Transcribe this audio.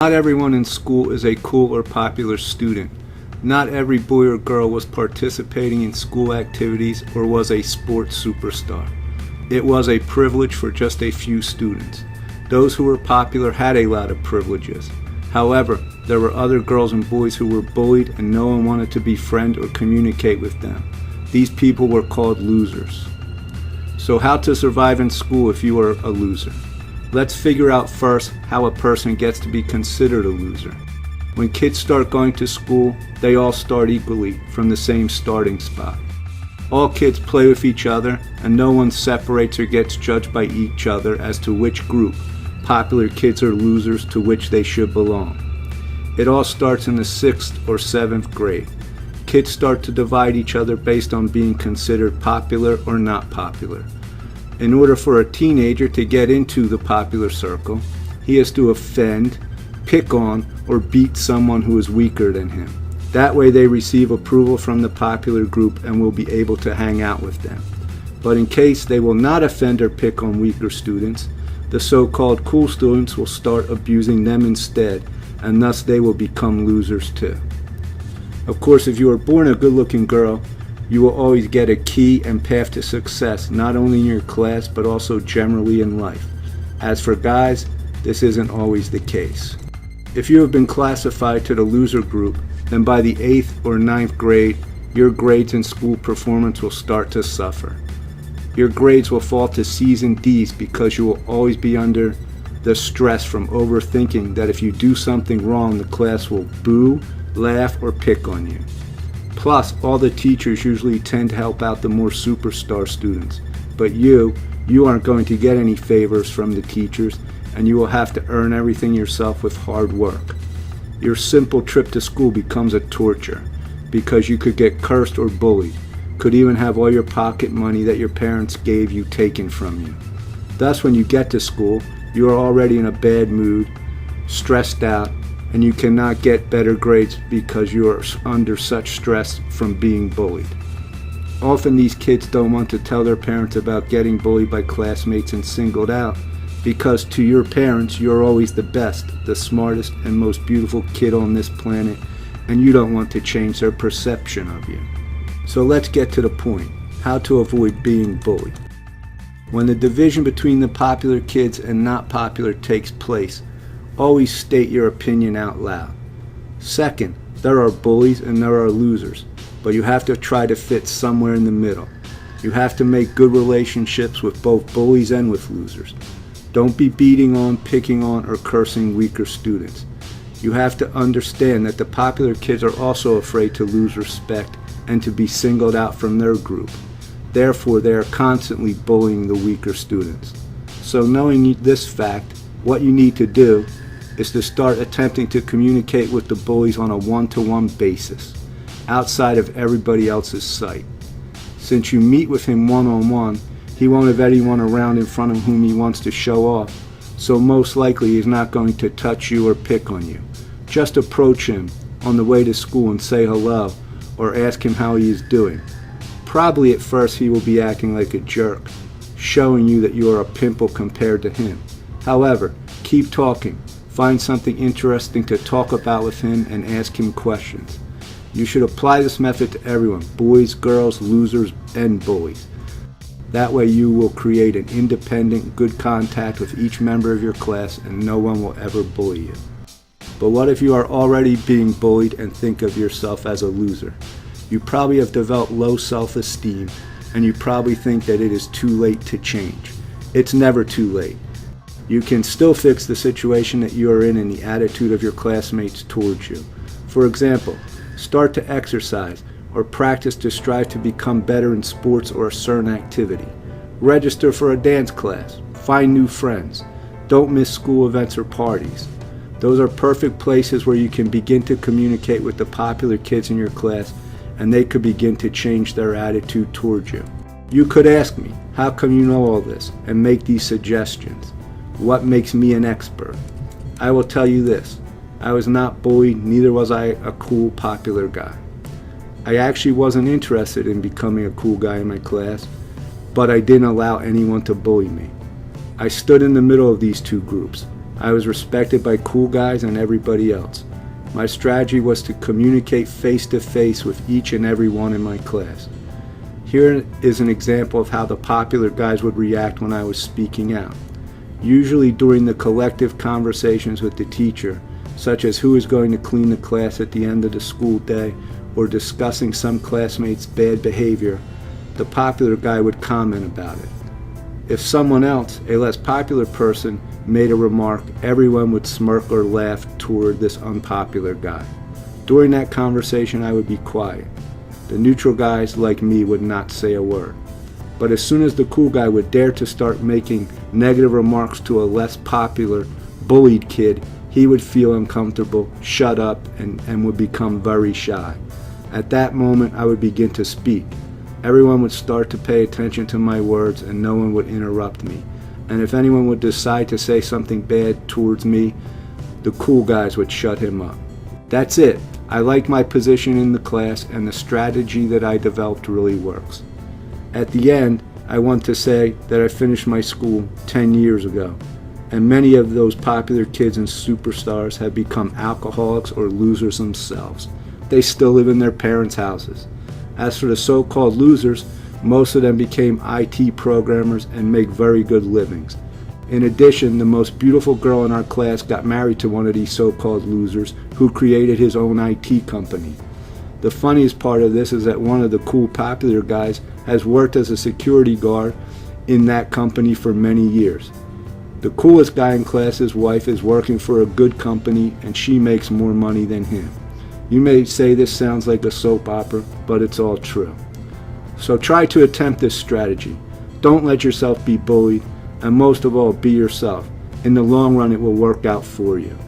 Not everyone in school is a cool or popular student. Not every boy or girl was participating in school activities or was a sports superstar. It was a privilege for just a few students. Those who were popular had a lot of privileges. However, there were other girls and boys who were bullied and no one wanted to befriend or communicate with them. These people were called losers. So how to survive in school if you are a loser? Let's figure out first how a person gets to be considered a loser. When kids start going to school, they all start equally from the same starting spot. All kids play with each other and no one separates or gets judged by each other as to which group, popular kids or losers, to which they should belong. It all starts in the 6th or 7th grade. Kids start to divide each other based on being considered popular or not popular. In order for a teenager to get into the popular circle, he has to offend, pick on, or beat someone who is weaker than him. That way they receive approval from the popular group and will be able to hang out with them. But in case they will not offend or pick on weaker students, the so-called cool students will start abusing them instead, and thus they will become losers too. Of course, if you are born a good-looking girl, you will always get a key and path to success, not only in your class, but also generally in life. As for guys, this isn't always the case. If you have been classified to the loser group, then by the 8th or 9th grade, your grades and school performance will start to suffer. Your grades will fall to C's and D's because you will always be under the stress from overthinking that if you do something wrong, the class will boo, laugh, or pick on you. Plus, all the teachers usually tend to help out the more superstar students. But you aren't going to get any favors from the teachers, and you will have to earn everything yourself with hard work. Your simple trip to school becomes a torture, because you could get cursed or bullied, could even have all your pocket money that your parents gave you taken from you. Thus, when you get to school, you are already in a bad mood, stressed out, and you cannot get better grades because you are under such stress from being bullied. Often these kids don't want to tell their parents about getting bullied by classmates and singled out because to your parents you're always the best, the smartest, and most beautiful kid on this planet, and you don't want to change their perception of you. So let's get to the point, how to avoid being bullied. When the division between the popular kids and not popular takes place, always state your opinion out loud. Second, there are bullies and there are losers, but you have to try to fit somewhere in the middle. You have to make good relationships with both bullies and with losers. Don't be beating on, picking on, or cursing weaker students. You have to understand that the popular kids are also afraid to lose respect and to be singled out from their group. Therefore, they are constantly bullying the weaker students. So knowing this fact, what you need to do is to start attempting to communicate with the bullies on a one-to-one basis, outside of everybody else's sight. Since you meet with him one-on-one, he won't have anyone around in front of whom he wants to show off, so most likely he's not going to touch you or pick on you. Just approach him on the way to school and say hello, or ask him how he is doing. Probably at first he will be acting like a jerk, showing you that you are a pimple compared to him. However, keep talking. Find something interesting to talk about with him and ask him questions. You should apply this method to everyone, boys, girls, losers, and bullies. That way you will create an independent, good contact with each member of your class and no one will ever bully you. But what if you are already being bullied and think of yourself as a loser? You probably have developed low self-esteem and you probably think that it is too late to change. It's never too late. You can still fix the situation that you are in and the attitude of your classmates towards you. For example, start to exercise or practice to strive to become better in sports or a certain activity. Register for a dance class. Find new friends. Don't miss school events or parties. Those are perfect places where you can begin to communicate with the popular kids in your class and they could begin to change their attitude towards you. You could ask me, how come you know all this, and make these suggestions. What makes me an expert? I will tell you this. I was not bullied, neither was I a cool, popular guy. I actually wasn't interested in becoming a cool guy in my class, but I didn't allow anyone to bully me. I stood in the middle of these two groups. I was respected by cool guys and everybody else. My strategy was to communicate face to face with each and every one in my class. Here is an example of how the popular guys would react when I was speaking out. Usually during the collective conversations with the teacher, such as who is going to clean the class at the end of the school day or discussing some classmate's bad behavior, the popular guy would comment about it. If someone else, a less popular person, made a remark, everyone would smirk or laugh toward this unpopular guy. During that conversation, I would be quiet. The neutral guys like me would not say a word. But as soon as the cool guy would dare to start making negative remarks to a less popular, bullied kid, he would feel uncomfortable, shut up, and would become very shy. At that moment, I would begin to speak. Everyone would start to pay attention to my words and no one would interrupt me. And if anyone would decide to say something bad towards me, the cool guys would shut him up. That's it. I like my position in the class and the strategy that I developed really works. At the end, I want to say that I finished my school 10 years ago, and many of those popular kids and superstars have become alcoholics or losers themselves. They still live in their parents' houses. As for the so-called losers, most of them became IT programmers and make very good livings. In addition, the most beautiful girl in our class got married to one of these so-called losers who created his own IT company. The funniest part of this is that one of the cool popular guys has worked as a security guard in that company for many years. The coolest guy in class's wife is working for a good company and she makes more money than him. You may say this sounds like a soap opera, but it's all true. So try to attempt this strategy. Don't let yourself be bullied, and most of all, be yourself. In the long run, it will work out for you.